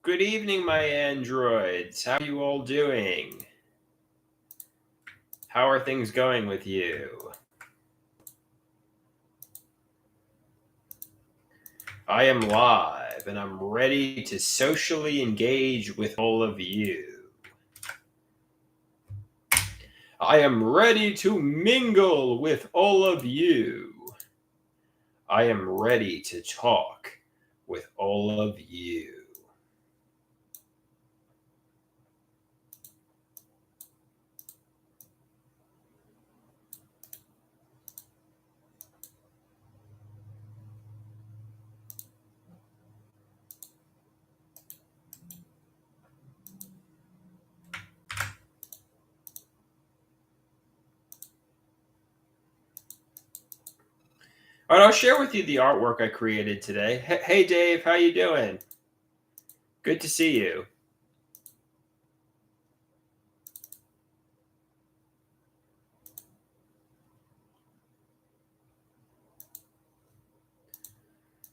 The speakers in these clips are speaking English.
Good evening, my androids. How are you all doing? How are things going with you? I am live and I'm ready to socially engage with all of you. I am ready to mingle with all of you. I am ready to talk with all of you. All right, I'll share with you the artwork I created today. Hey, Dave, how you doing? Good to see you.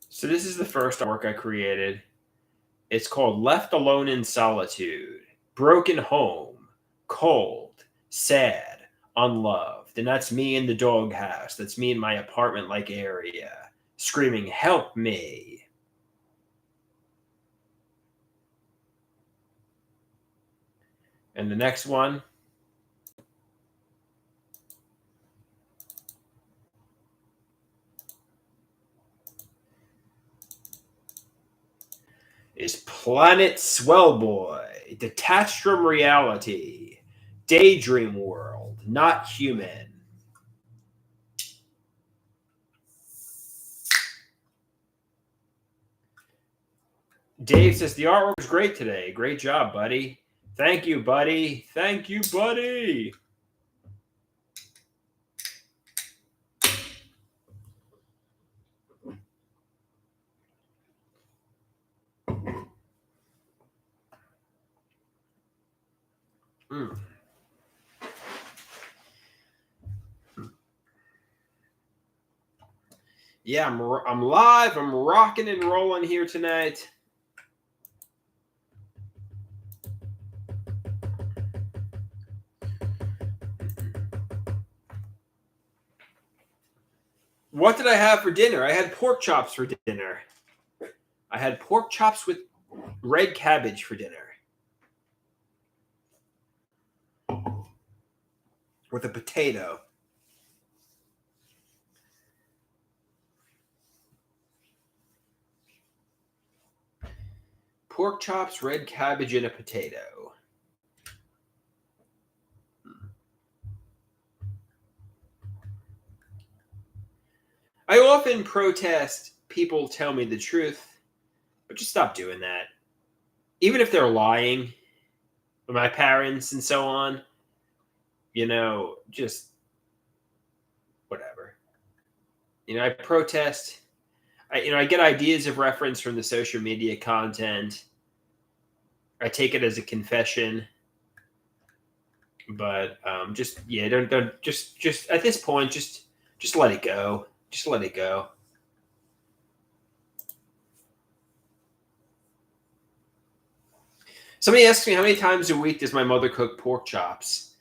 So this is the first artwork I created. It's called Left Alone in Solitude, Broken Home, Cold, Sad, Unloved. And that's me in the doghouse. That's me in my apartment like area, screaming, "Help me." And the next one is Planet Swellboy, Detached from Reality, Daydream World, Not Human. Dave says the artwork was great today. Great job, buddy. Thank you, buddy. Thank you, buddy. Mm. Yeah, I'm live. I'm rocking and rolling here tonight. What did I have for dinner? I had pork chops for dinner. I had pork chops with red cabbage for dinner. With a potato. Pork chops, red cabbage, and a potato. I often protest people tell me the truth, but just stop doing that. Even if they're lying, my parents and so on, just whatever. I protest. I get ideas of reference from the social media content. I take it as a confession, but don't just at this point, just let it go. Just let it go. Somebody asks me how many times a week does my mother cook pork chops.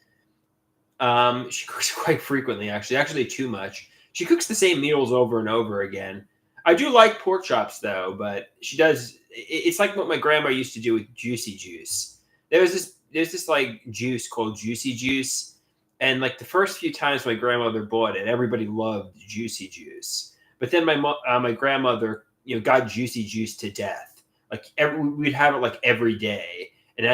She cooks quite frequently, actually too much. She cooks the same meals over and over again. I do like pork chops though, but she does. It's like what my grandma used to do with Juicy Juice. There's this like juice called Juicy Juice, and like the first few times my grandmother bought it, everybody loved Juicy Juice. But then my grandmother got Juicy Juice to death. Like we'd have it like every day, and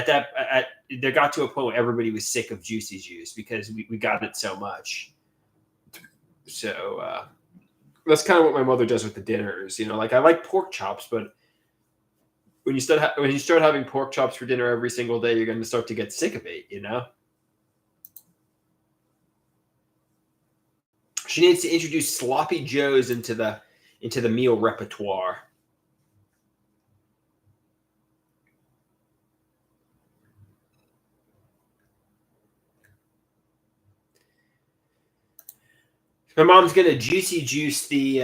there got to a point where everybody was sick of Juicy Juice because we got it so much. So that's kind of what my mother does with the dinners. Like I like pork chops, but when you start having pork chops for dinner every single day, you're going to start to get sick of it. She needs to introduce sloppy joes into the meal repertoire. My mom's gonna juicy juice the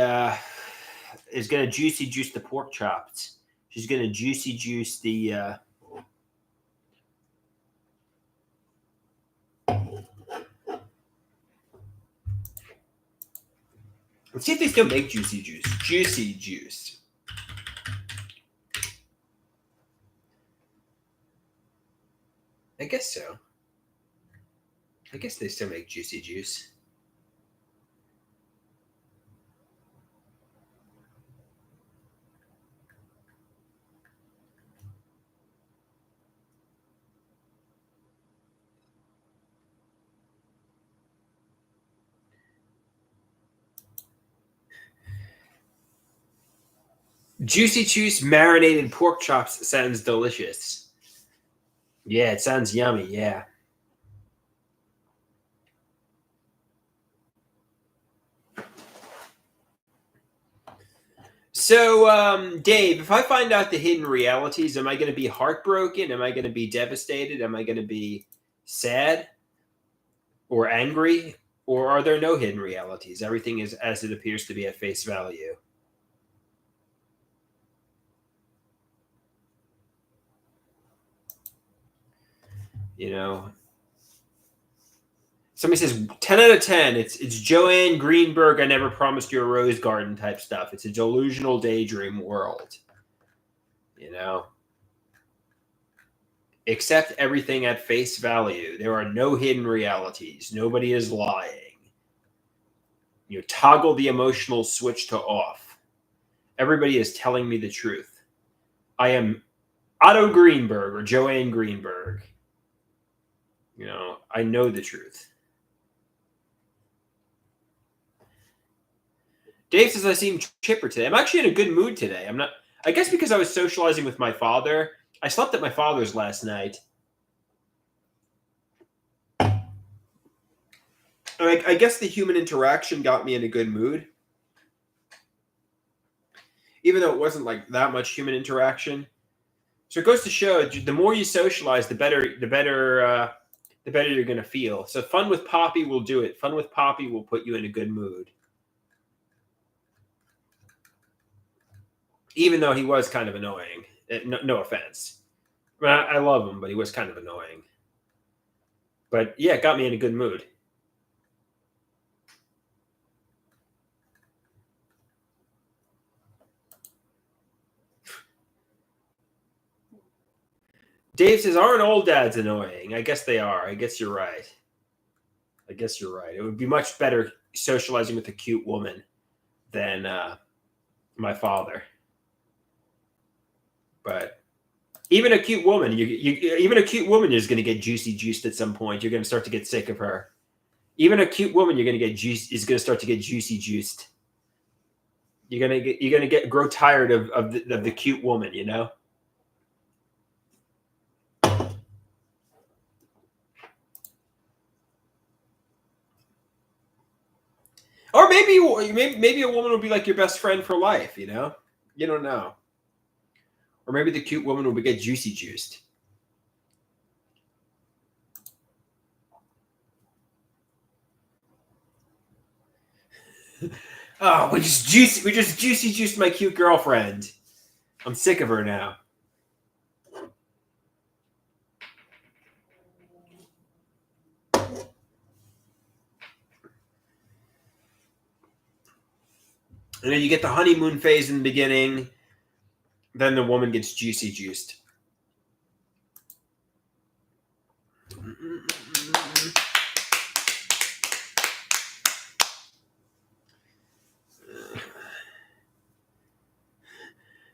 pork chops. She's going to juicy juice the. Let's see if they still make juicy juice. Juicy juice. I guess so. I guess they still make juicy juice. Juicy juice marinated pork chops sounds delicious. Yeah, it sounds yummy. Yeah. So, Dave, if I find out the hidden realities, am I going to be heartbroken? Am I going to be devastated? Am I going to be sad or angry? Or are there no hidden realities? Everything is as it appears to be at face value. You know, somebody says 10 out of 10. It's Joanne Greenberg. I never promised you a rose garden type stuff. It's a delusional daydream world. You know, accept everything at face value. There are no hidden realities. Nobody is lying. You toggle the emotional switch to off. Everybody is telling me the truth. I am Otto Greenberg or Joanne Greenberg. You know, I know the truth. Dave says I seem chipper today. I'm actually in a good mood today. I'm not. I guess because I was socializing with my father. I slept at my father's last night. I guess the human interaction got me in a good mood. Even though it wasn't like that much human interaction. So it goes to show the more you socialize, the better you're going to feel. So fun with Poppy will do it. Fun with Poppy will put you in a good mood. Even though he was kind of annoying. No offense. I love him, but he was kind of annoying. But yeah, it got me in a good mood. Dave says, aren't old dads annoying? I guess they are. I guess you're right. It would be much better socializing with a cute woman than my father. But even a cute woman, even a cute woman is going to get juicy juiced at some point. You're going to start to get sick of her. Even a cute woman, is going to start to get juicy juiced. You're going to grow tired of the cute woman, you know. Or maybe a woman will be like your best friend for life, you know? You don't know. Or maybe the cute woman will get juicy juiced. Oh, we just juicy juiced my cute girlfriend. I'm sick of her now. And then you get the honeymoon phase in the beginning. Then the woman gets juicy juiced.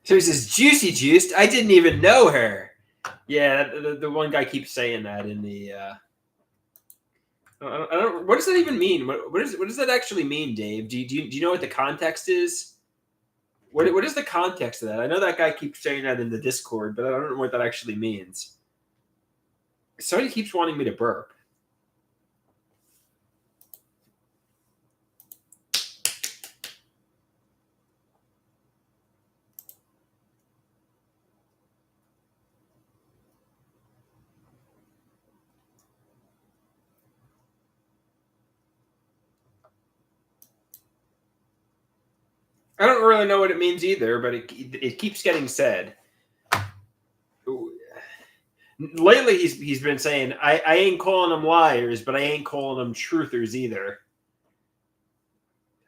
So he says, juicy juiced? I didn't even know her. Yeah, the one guy keeps saying that in the... I don't, what does that even mean? What does that actually mean, Dave? Do you know what the context is? What is the context of that? I know that guy keeps saying that in the Discord, but I don't know what that actually means. Somebody keeps wanting me to burp. I don't really know what it means either, but it keeps getting said. Lately, he's been saying, I ain't calling them liars, but I ain't calling them truthers either.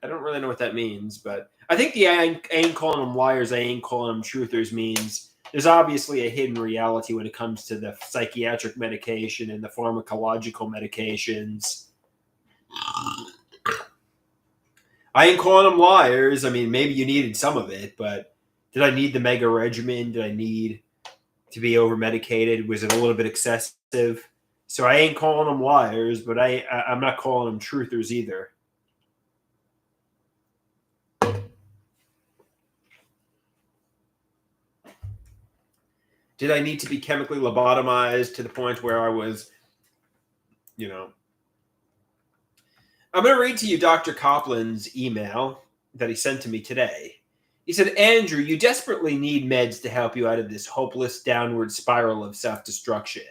I don't really know what that means, but I think the I ain't calling them liars, I ain't calling them truthers means there's obviously a hidden reality when it comes to the psychiatric medication and the pharmacological medications. I ain't calling them liars. I mean, maybe you needed some of it, but did I need the mega regimen? Did I need to be over medicated? Was it a little bit excessive? So I ain't calling them liars, but I'm not calling them truthers either. Did I need to be chemically lobotomized to the point where I was, I'm going to read to you Dr. Copland's email that he sent to me today. He said, Andrew, you desperately need meds to help you out of this hopeless downward spiral of self-destruction.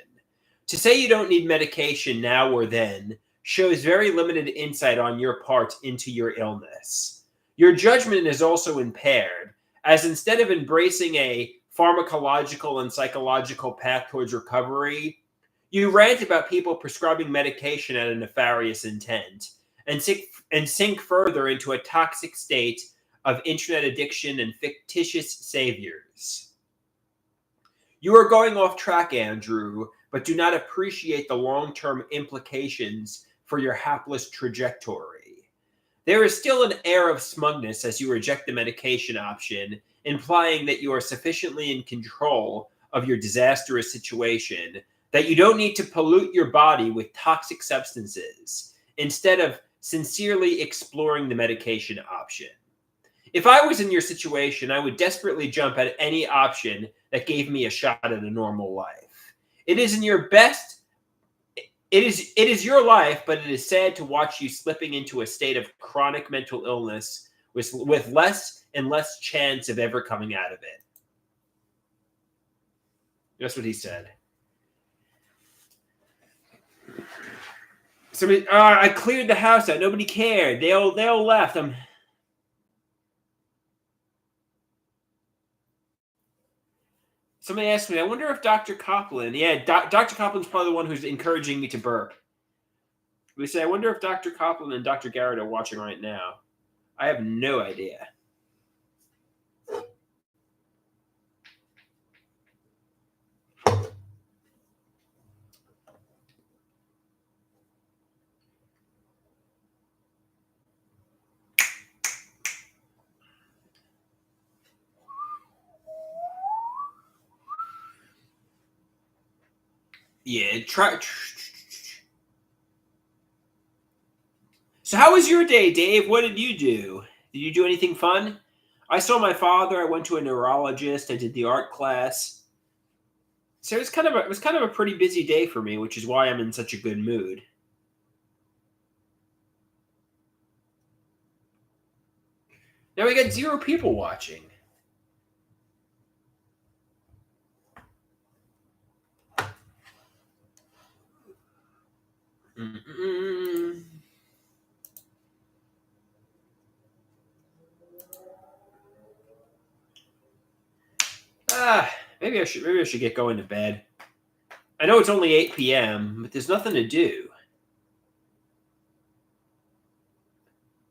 To say you don't need medication now or then shows very limited insight on your part into your illness. Your judgment is also impaired, as instead of embracing a pharmacological and psychological path towards recovery, you rant about people prescribing medication out of nefarious intent and sink further into a toxic state of internet addiction and fictitious saviors. You are going off track, Andrew, but do not appreciate the long-term implications for your hapless trajectory. There is still an air of smugness as you reject the medication option, implying that you are sufficiently in control of your disastrous situation that you don't need to pollute your body with toxic substances, instead of sincerely exploring the medication option. If I was in your situation, I would desperately jump at any option that gave me a shot at a normal life. It is in your best. It is your life, but it is sad to watch you slipping into a state of chronic mental illness with less and less chance of ever coming out of it. That's what he said. Somebody, I cleared the house out. Nobody cared. They all left. Somebody asked me, I wonder if Dr. Copland, Dr. Copland's probably the one who's encouraging me to burp. We say, I wonder if Dr. Copland and Dr. Garrett are watching right now. I have no idea. Yeah, So how was your day, Dave? What did you do? Did you do anything fun? I saw my father. I went to a neurologist. I did the art class. So it was kind of a pretty busy day for me, which is why I'm in such a good mood. Now we got 0 people watching. Mm-mm. Maybe I should get going to bed. I know it's only 8 p.m., but there's nothing to do.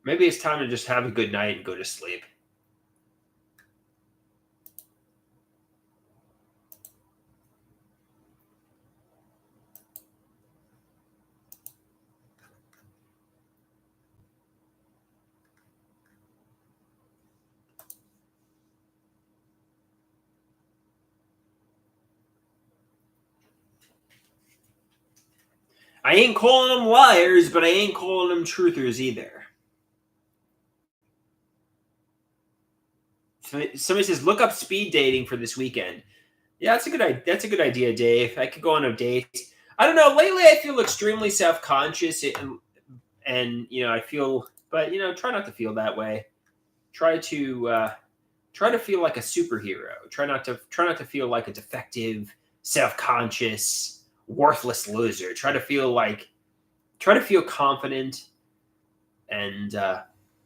Maybe it's time to just have a good night and go to sleep. I ain't calling them liars, but I ain't calling them truthers either. Somebody says, look up speed dating for this weekend. Yeah, that's a good idea, Dave. I could go on a date. I don't know. Lately, I feel extremely self-conscious, and I feel, but try not to feel that way. Try to feel like a superhero. Try not to feel like a defective, self-conscious, worthless loser. Try to feel confident, and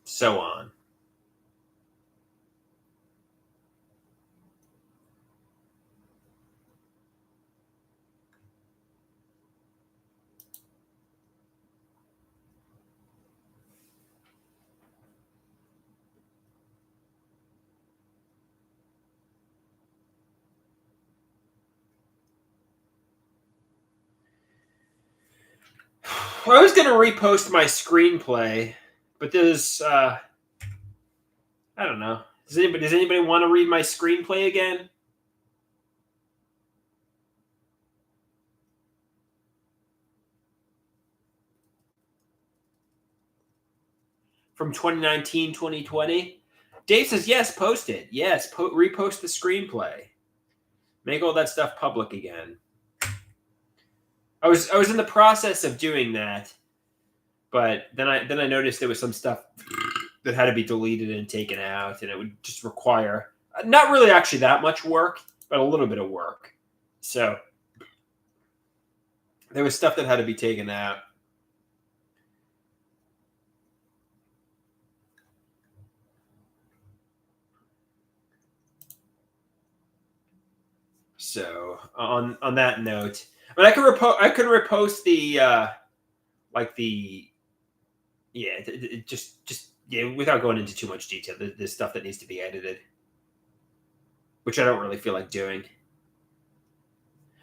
so on. I was going to repost my screenplay, but there's, I don't know. Does anybody want to read my screenplay again? From 2019, 2020? Dave says, yes, post it. Yes, repost the screenplay. Make all that stuff public again. I was in the process of doing that, but then I noticed there was some stuff that had to be deleted and taken out, and it would just require not really actually that much work, but a little bit of work. So there was stuff that had to be taken out. So on that note, but I could repost the just without going into too much detail. There's stuff that needs to be edited, which I don't really feel like doing.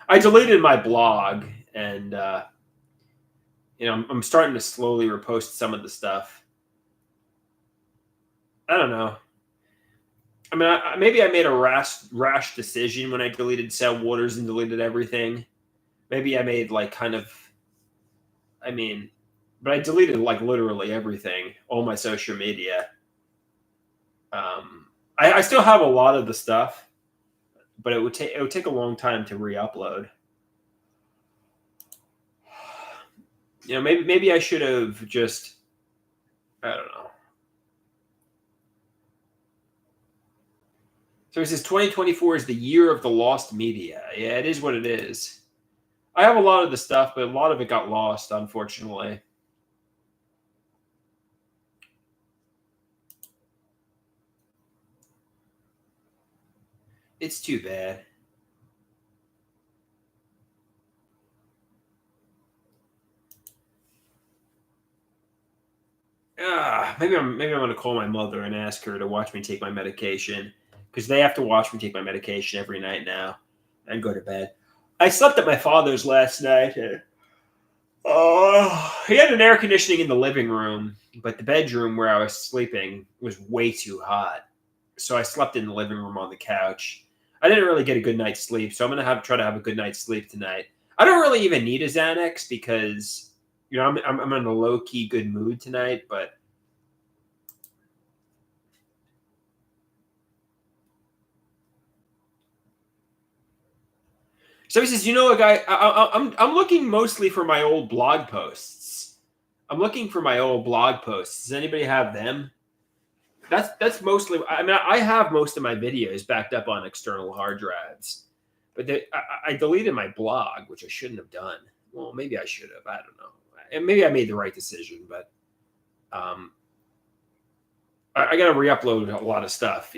I deleted my blog, and I'm starting to slowly repost some of the stuff. I don't know. I mean, maybe I made a rash decision when I deleted Cell Waters and deleted everything. Maybe I made but I deleted literally everything, all my social media. I still have a lot of the stuff, but it would take a long time to re-upload. Maybe I should have just, I don't know. So it says 2024 is the year of the lost media. Yeah, it is what it is. I have a lot of the stuff, but a lot of it got lost, unfortunately. It's too bad. Maybe I'm going to call my mother and ask her to watch me take my medication, because they have to watch me take my medication every night now and go to bed. I slept at my father's last night. He had an air conditioning in the living room, but the bedroom where I was sleeping was way too hot. So I slept in the living room on the couch. I didn't really get a good night's sleep, so I'm going to try to have a good night's sleep tonight. I don't really even need a Xanax because, I'm in a low-key good mood tonight, but so he says, a guy, I'm looking mostly for my old blog posts. Does anybody have them? That's mostly, I have most of my videos backed up on external hard drives, but I deleted my blog, which I shouldn't have done. Well, maybe I should have. I don't know. And maybe I made the right decision, but I got to re-upload a lot of stuff,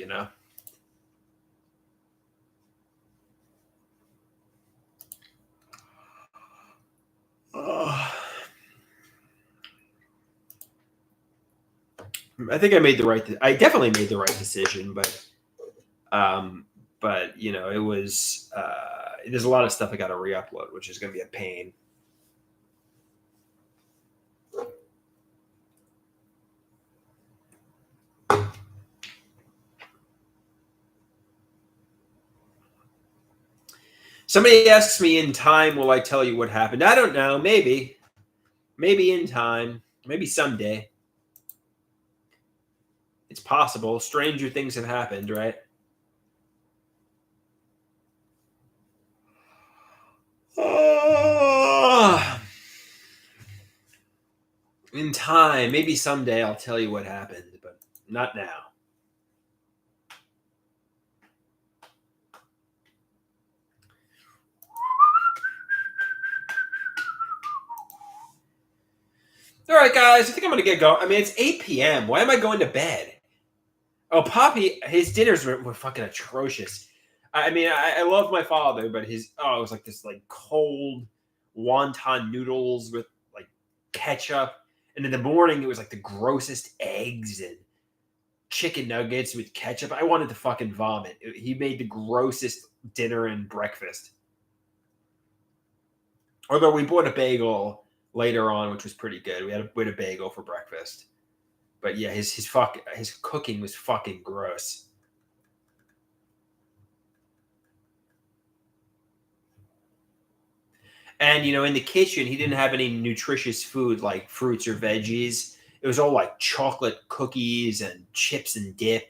I think I definitely made the right decision, but it was, there's a lot of stuff I got to re-upload, which is going to be a pain. Somebody asks me, in time, will I tell you what happened? I don't know. Maybe in time, maybe someday. It's possible. Stranger things have happened, right? In time, maybe someday I'll tell you what happened, but not now. All right, guys, I think I'm going to get going. I mean, it's 8 p.m. Why am I going to bed? Oh, Poppy, his dinners were fucking atrocious. I mean, I love my father, but it was like this cold wonton noodles with ketchup. And in the morning, it was like the grossest eggs and chicken nuggets with ketchup. I wanted to fucking vomit. He made the grossest dinner and breakfast. Although we bought a bagel later on, which was pretty good. We had a bagel for breakfast. But yeah, his cooking was fucking gross. And in the kitchen, he didn't have any nutritious food like fruits or veggies. It was all like chocolate cookies and chips and dip.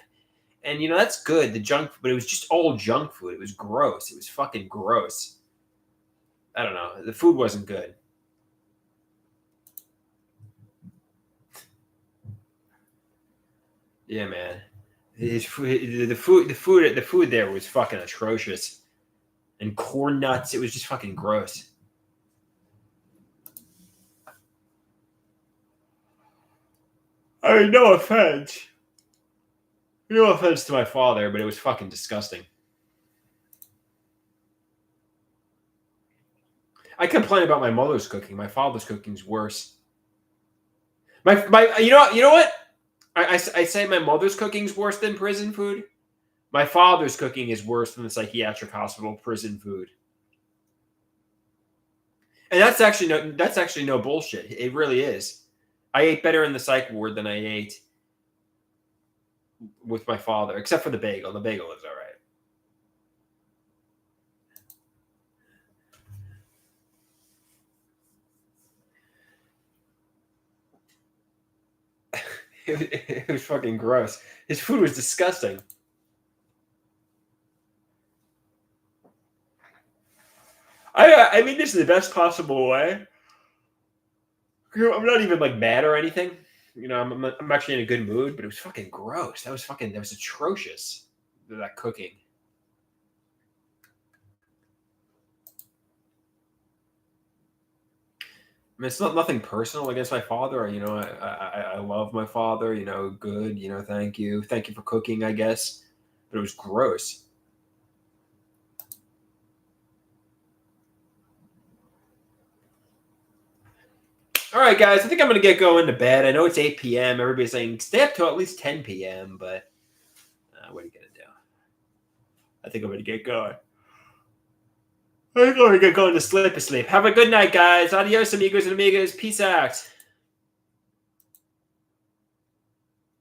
And that's good, the junk, but it was just all junk food. It was gross. It was fucking gross. I don't know. The food wasn't good. Yeah, man. His food, the food there was fucking atrocious. And corn nuts, it was just fucking gross. I mean, no offense. No offense to my father, but it was fucking disgusting. I complain about my mother's cooking. My father's cooking's worse. My you know what? I say my mother's cooking's worse than prison food. My father's cooking is worse than the psychiatric hospital prison food. And that's actually no bullshit. It really is. I ate better in the psych ward than I ate with my father, except for the bagel. The bagel is all right. It was fucking gross. His food was disgusting. I mean this in the best possible way. I'm not even like mad or anything. I'm actually in a good mood, but it was fucking gross. That was atrocious. That cooking. I mean, it's not nothing personal against my father. I love my father. Good. Thank you for cooking. I guess, but it was gross. All right, guys. I think I'm gonna get going to bed. I know it's 8 p.m. Everybody's saying stay up till at least 10 p.m. But what are you gonna do? I think I'm gonna get going. I'm going to get going to sleep. Have a good night, guys. Adios, amigos and amigas. Peace out.